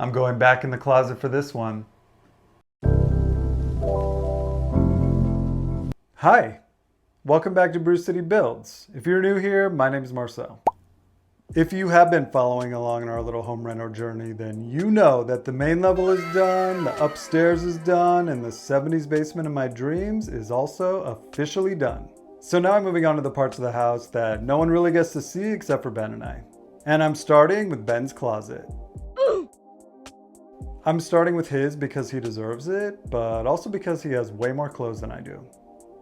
I'm going back in the closet for this one. Hi, welcome back to Brew City Builds. If you're new here, my name is Marcel. If you have been following along in our little home reno journey, then you know that the main level is done, the upstairs is done, and the 70s basement of my dreams is also officially done. So now I'm moving on to the parts of the house that no one really gets to see except for Ben and I. And I'm starting with Ben's closet. I'm starting with his because he deserves it, but also because he has way more clothes than I do.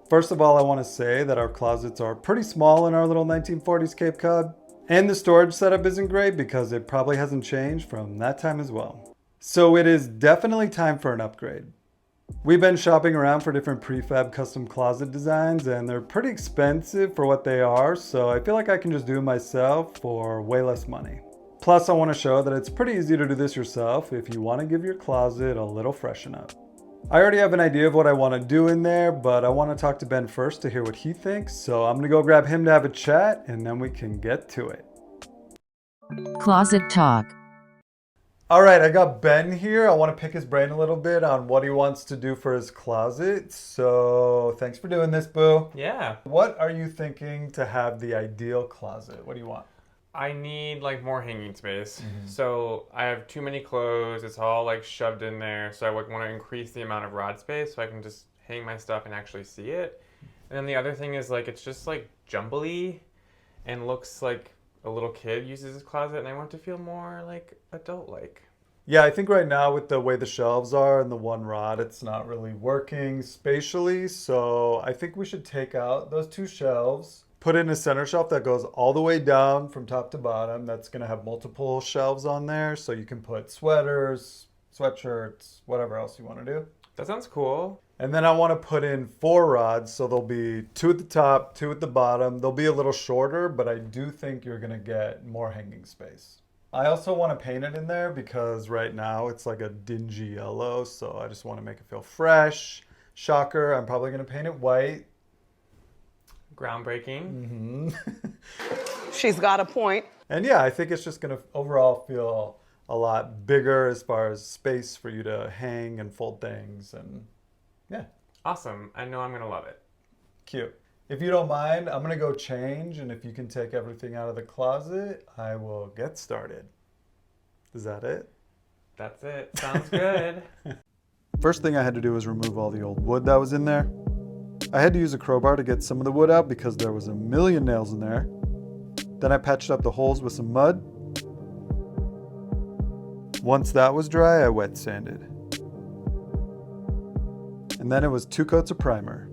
First of all, I want to say that our closets are pretty small in our little 1940s Cape Cod. And the storage setup isn't great because it probably hasn't changed from that time as well. So it is definitely time for an upgrade. We've been shopping around for different prefab custom closet designs and they're pretty expensive for what they are, so I feel like I can just do it myself for way less money. Plus, I want to show that it's pretty easy to do this yourself if you want to give your closet a little freshen up. I already have an idea of what I want to do in there, but I want to talk to Ben first to hear what he thinks. So I'm going to go grab him to have a chat and then we can get to it. Closet talk. All right, I got Ben here. I want to pick his brain a little bit on what he wants to do for his closet. So thanks for doing this, Boo. Yeah. What are you thinking to have the ideal closet? What do you want? I need like more hanging space. So I have too many clothes. It's all like shoved in there. So I want to increase the amount of rod space so I can just hang my stuff and actually see it. And then the other thing is like it's just like jumbly and looks like a little kid uses his closet, and I want to feel more like adult-like. Yeah, I think right now with the way the shelves are and the one rod, it's not really working spatially. So I think we should take out those two shelves, put in a center shelf that goes all the way down from top to bottom. That's going to have multiple shelves on there. So you can put sweaters, sweatshirts, whatever else you want to do. That sounds cool. And then I want to put in 4 rods. So there'll be 2 at the top, 2 at the bottom. They'll be a little shorter, but I do think you're going to get more hanging space. I also want to paint it in there because right now it's like a dingy yellow. So I just want to make it feel fresh. Shocker, I'm probably going to paint it white. Groundbreaking. She's got a point. And yeah, I think it's just going to overall feel a lot bigger as far as space for you to hang and fold things. And yeah. Awesome. I know I'm going to love it. Cute. If you don't mind, I'm going to go change. And if you can take everything out of the closet, I will get started. Is that it? That's it. Sounds good. First thing I had to do was remove all the old wood that was in there. I had to use a crowbar to get some of the wood out because there was a million nails in there. Then I patched up the holes with some mud. Once that was dry, I wet sanded. And then it was 2 coats of primer.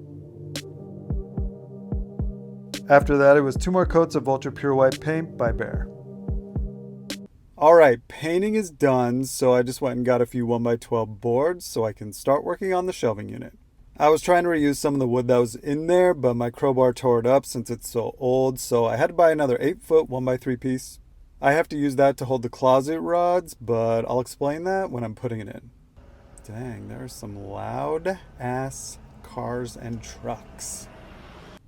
After that, it was 2 more coats of Ultra Pure White paint by Behr. Alright, painting is done, so I just went and got a few 1x12 boards so I can start working on the shelving unit. I was trying to reuse some of the wood that was in there, but my crowbar tore it up since it's so old, so I had to buy another 8-foot 1x3 piece. I have to use that to hold the closet rods, but I'll explain that when I'm putting it in. Dang, there's some loud ass cars and trucks.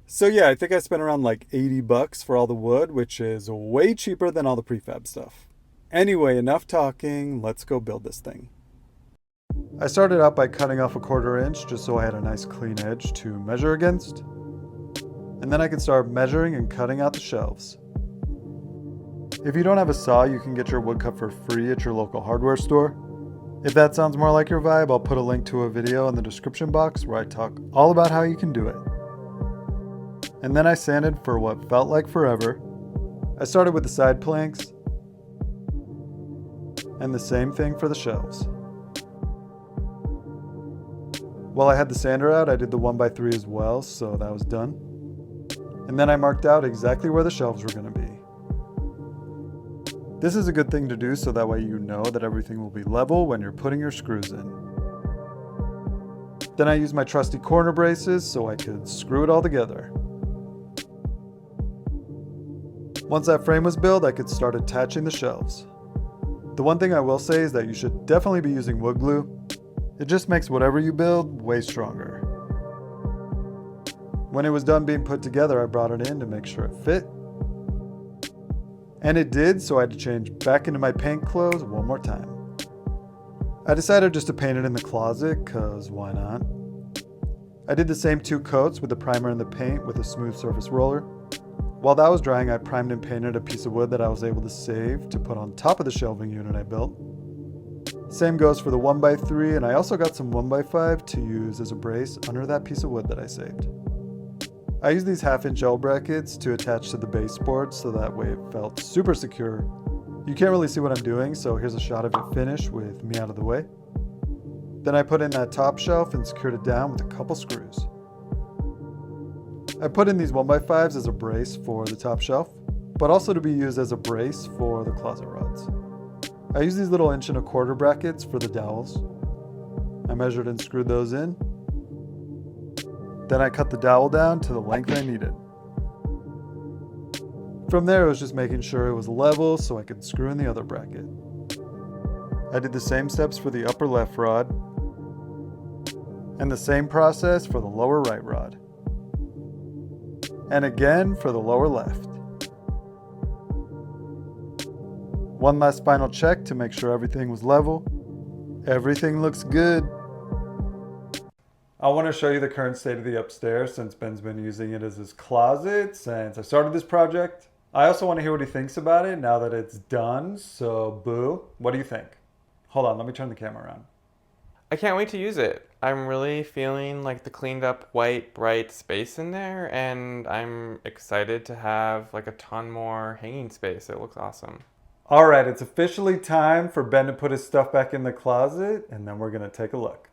So yeah, I think I spent around like $80 for all the wood, which is way cheaper than all the prefab stuff. Anyway, enough talking, let's go build this thing. I started out by cutting off a 1/4 inch just so I had a nice clean edge to measure against. And then I could start measuring and cutting out the shelves. If you don't have a saw, you can get your wood cut for free at your local hardware store. If that sounds more like your vibe, I'll put a link to a video in the description box where I talk all about how you can do it. And then I sanded for what felt like forever. I started with the side planks, and the same thing for the shelves. While I had the sander out, I did the 1x3 as well, so that was done. And then I marked out exactly where the shelves were going to be. This is a good thing to do so that way you know that everything will be level when you're putting your screws in. Then I used my trusty corner braces so I could screw it all together. Once that frame was built, I could start attaching the shelves. The one thing I will say is that you should definitely be using wood glue. It just makes whatever you build way stronger. When it was done being put together, I brought it in to make sure it fit. And it did, so I had to change back into my paint clothes one more time. I decided just to paint it in the closet, cause why not? I did the same 2 coats with the primer and the paint with a smooth surface roller. While that was drying, I primed and painted a piece of wood that I was able to save to put on top of the shelving unit I built. Same goes for the 1x3, and I also got some 1x5 to use as a brace under that piece of wood that I saved. I used these 1/2-inch L brackets to attach to the baseboard so that way it felt super secure. You can't really see what I'm doing, so here's a shot of it finished with me out of the way. Then I put in that top shelf and secured it down with a couple screws. I put in these 1x5s as a brace for the top shelf, but also to be used as a brace for the closet rods. I use these little 1.25-inch brackets for the dowels. I measured and screwed those in. Then I cut the dowel down to the length I needed. From there, it was just making sure it was level so I could screw in the other bracket. I did the same steps for the upper left rod, and the same process for the lower right rod. And again for the lower left. One last final check to make sure everything was level. Everything looks good. I want to show you the current state of the upstairs since Ben's been using it as his closet since I started this project. I also want to hear what he thinks about it now that it's done. So, Boo, what do you think? Hold on, let me turn the camera around. I can't wait to use it. I'm really feeling like the cleaned up white, bright space in there, and I'm excited to have like a ton more hanging space. It looks awesome. All right, it's officially time for Ben to put his stuff back in the closet, and then we're going to take a look.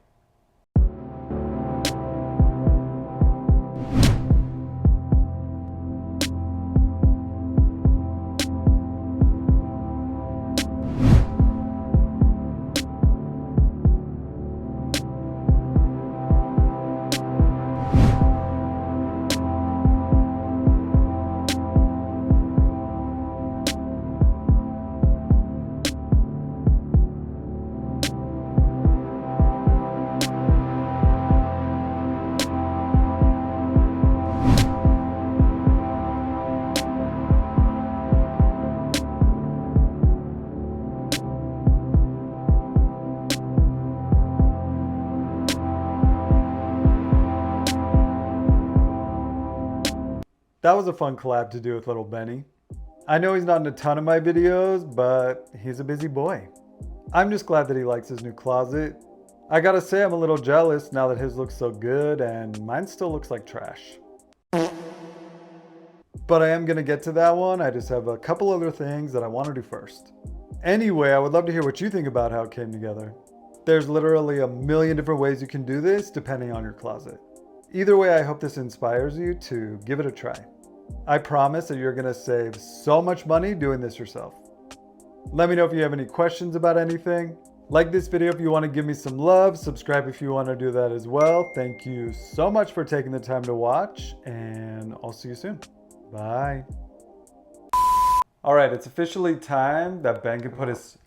That was a fun collab to do with little Benny. I know he's not in a ton of my videos, but he's a busy boy. I'm just glad that he likes his new closet. I gotta say I'm a little jealous now that his looks so good and mine still looks like trash. But I am gonna get to that one. I just have a couple other things that I want to do first. Anyway, I would love to hear what you think about how it came together. There's literally a million different ways you can do this depending on your closet. Either way, I hope this inspires you to give it a try. I promise that you're gonna save so much money doing this yourself. Let me know if you have any questions about anything. Like this video if you want to give me some love. Subscribe if you want to do that as well. Thank you so much for taking the time to watch, and I'll see you soon. Bye. All right, it's officially time that Ben can put his...